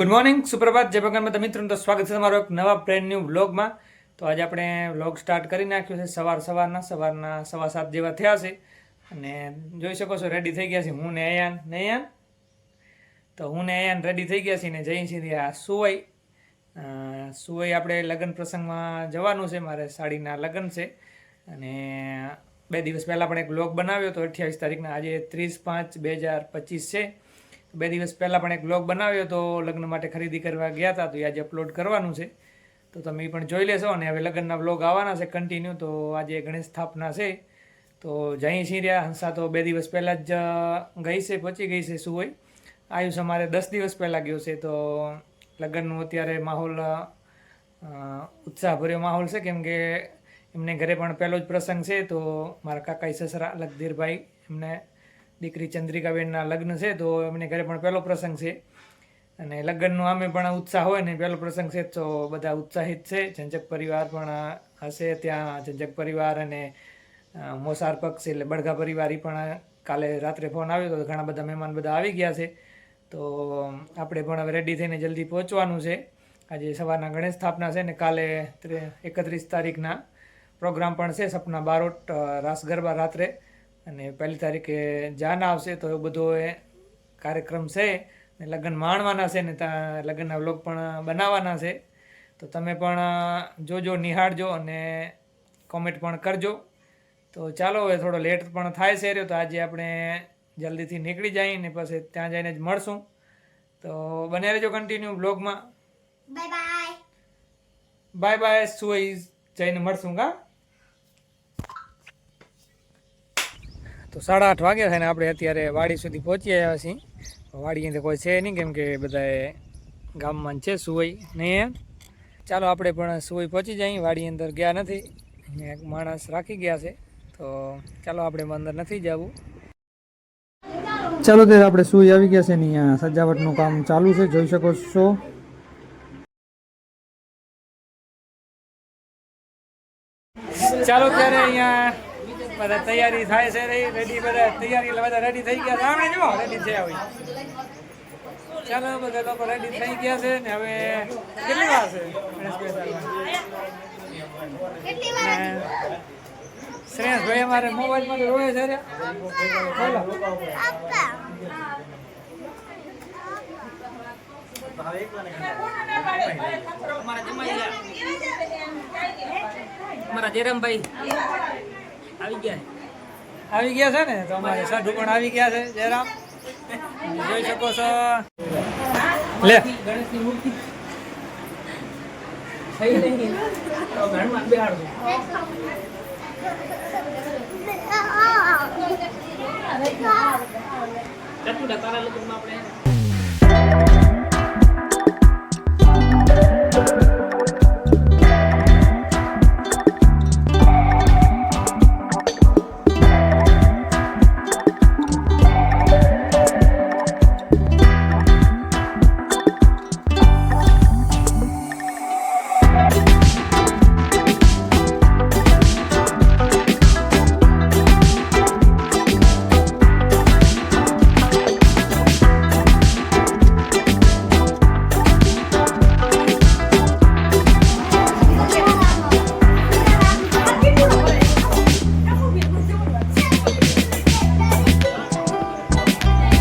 Good morning, સુપ્રભાત, જય ભગવાન બધા મિત્રોનું તો સ્વાગત છે તમારો એક નવા બ્રેન્ડ ન્યૂ વ્લોગમાં. તો આજે આપણે વ્લોગ સ્ટાર્ટ કરી નાખ્યો છે સવારના 7:15 જેવા થયા છે અને જોઈ શકો છો રેડી થઈ ગયા છે હું ને અયાન. તો હું ને અયાન રેડી થઈ ગયા છીએ ને જઈ છીએ આ સુવઈ આપણે લગ્ન પ્રસંગમાં જવાનું છે. મારે સાડીના લગ્ન છે અને 2 દિવસ પહેલાં પણ એક વ્લોગ બનાવ્યો તો 28 તારીખના, આજે 30/5/2025 છે. 2 દિવસ પહેલાં પણ એક વ્લોગ બનાવ્યો તો લગ્ન માટે ખરીદી કરવા ગયા હતા, તો એ આજે અપલોડ કરવાનું છે. તો તમે એ પણ જોઈ લેશો અને હવે લગ્નના વ્લોગ આવવાના છે કન્ટિન્યુ. તો આજે ગણેશ સ્થાપના છે તો જઈ છીએ રહ્યા. હંસા તો 2 દિવસ પહેલાં જ પહોંચી ગઈ છે સુવઈ. આયુષ અમારે 10 દિવસ પહેલાં ગયો છે. તો લગ્નનું અત્યારે માહોલ ઉત્સાહભર્યો માહોલ છે, કેમ કે એમને ઘરે પણ પહેલો જ પ્રસંગ છે. તો મારા કાકાઈ સસરા લખધીરભાઈ, એમને દીકરી ચંદ્રિકાબેનના લગ્ન છે તો એમને ઘરે પણ પહેલો પ્રસંગ છે અને લગ્નનું આમે પણ ઉત્સાહ હોય ને પહેલો પ્રસંગ છે તો બધા ઉત્સાહિત છે. ઝંઝક પરિવાર પણ હશે ત્યાં, ઝંઝક પરિવાર અને મોસાર પક્ષ એટલે બળગા પરિવાર એ પણ કાલે રાત્રે ફોન આવ્યો તો ઘણા બધા મહેમાન બધા આવી ગયા છે. તો આપણે પણ હવે રેડી થઈને જલ્દી પહોંચવાનું છે. આજે સવારના ગણેશ સ્થાપના છે ને કાલે 31 તારીખના પ્રોગ્રામ પણ છે, સપના બારોટ રાસ ગરબા રાત્રે, અને 1 તારીખે જાન આવશે. તો એ બધો એ કાર્યક્રમ છે ને લગ્ન માણવાના છે ને ત્યાં લગ્નના વ્લોગ પણ બનાવવાના છે. તો તમે પણ જોજો, નિહાળજો અને કોમેન્ટ પણ કરજો. તો ચાલો, હવે થોડો લેટ પણ થાય છે રહ્યો, તો આજે આપણે જલ્દીથી નીકળી જઈએ ને પછી ત્યાં જઈને જ મળશું. તો બને રહેજો કન્ટિન્યુ વ્લોગમાં. Bye bye. સુઈ જઈને મળશું કા. તો 8:30 વાગ્યા થાય ને આપણે અત્યારે વાડી સુધી પહોંચી આવ્યા છીએ. વાડીએ તો કોઈ છે નહીં, કેમ કે બધાએ ગામમાં છે સુવઈ નહીં. ચાલો આપણે પણ સુવઈ પહોંચી જઈએ. વાડી અંદર ગયા નથી, અહીંયા એક માણસ રાખી ગયા છે. તો ચાલો આપણે અંદર નથી જવું. ચાલો ત્યારે આપણે સુઈ આવી ગયા છે ને અહીંયા સજાવટનું કામ ચાલુ છે, જોઈ શકો છો. ચાલો ત્યારે અહીંયા બધા તૈયારી થાય છે, રેડી બધા તૈયારી એટલે બધા રેડી થઈ ગયા છે. આપણે જો રેડી થયા હોય. ચાલો બધા લોકો રેડી થઈ ગયા છે ને હવે કેટલી વાર છે શ્રેયસભાઈ અમારે મોબાઈલમાં રોવે છે. અમારા જયરામભાઈ આવી ગયા છે ને, તો અમારે સાધુ પણ આવી ગયા છે. જયરામ જોઈ શકો છો. લે ગણેશની મૂર્તિ થઈ નહીં તો ઘરમાં બેહાડો. ચતુડા તારા લગ્નમાં આપણે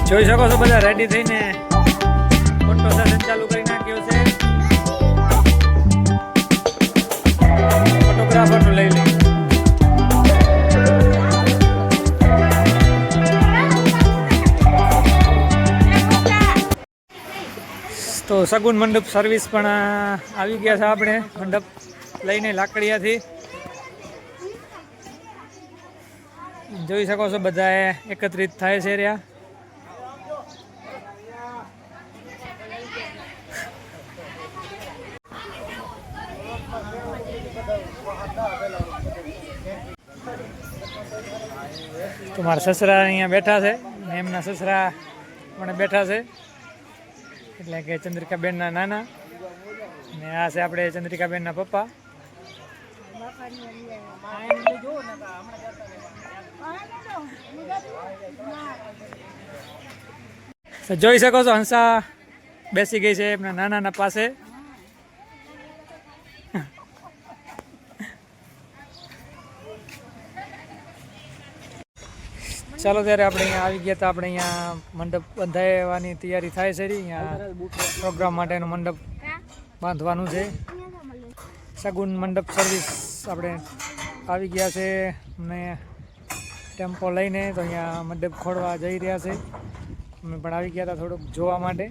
જોઈ શકો છો. બધા રેડી થઈને ફોટો સેશન ચાલુ કરી નાખ્યો છે. ફોટોગ્રાફરનું લઈ લઈ. તો સગુન મંડપ સર્વિસ પણ આવી ગયા છે. આપણે મંડપ લઈને લાકડીયાથી જોઈ શકો છો. બધાએ એકત્રિત થાય છે રહ્યા. તો મારા સસરા અહીંયા બેઠા છે ને એમના સસરા પણ બેઠા છે, એટલે કે ચંદ્રિકાબેનના નાના, ને આ છે આપણે ચંદ્રિકાબેનના પપ્પા. જોઈ શકો છો હંસા બેસી ગઈ છે એમના નાનાના પાસે. ચાલો ત્યારે આપણે અહીંયા આવી ગયા હતા. આપણે અહીંયા મંડપ બંધાવવાની તૈયારી થાય છે. અહીંયા પ્રોગ્રામ માટેનું મંડપ બાંધવાનું છે. સગુન મંડપ સર્વિસ આપણે આવી ગયા છે અને ટેમ્પો લઈને તો અહીંયા મંડપ ખોડવા જઈ રહ્યા છે. અમે પણ આવી ગયા હતા થોડુંક જોવા માટે.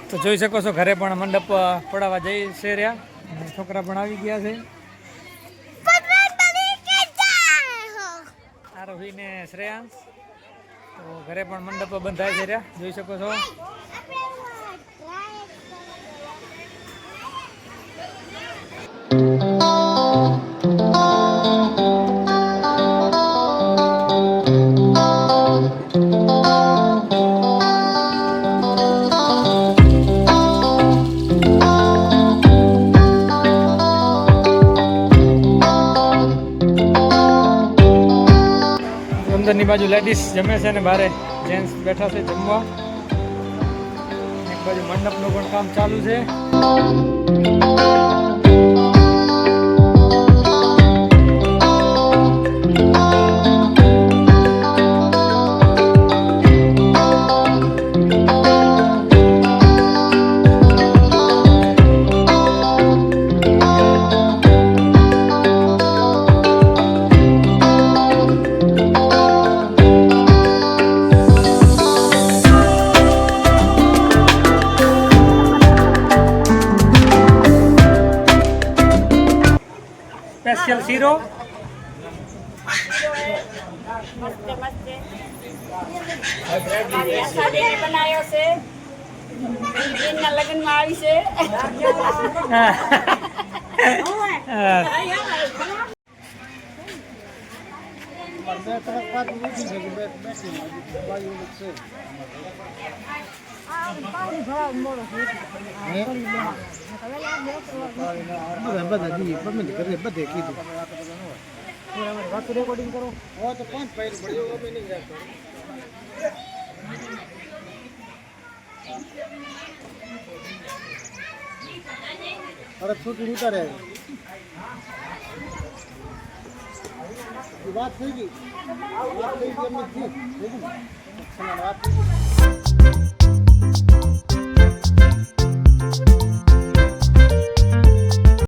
તો જોઈ શકો છો ઘરે પણ મંડપ પડાવવા જઈ છે રહ્યા અને છોકરા પણ આવી ગયા છે. આરોહી ને શ્રેયાંશ તો ઘરે પણ મંડપ બંધાય છે રહ્યા જોઈ શકો છો. અંદરની બાજુ લેડીઝ જમે છે ને બારે જેન્ટ્સ બેઠા છે જમવા. એક બાજુ મંડપનું પણ કામ ચાલુ છે. स्पेशल सीरो મસ્તે મસ્તે મારી આશાબેને બનાવ્યો છે. બેનના લગ્નમાં આવી છે. રેકોર્ડિંગ કરો. अरे छोटी उतर है बात થઈ ગઈ વાત થઈ ગઈ એમ નથી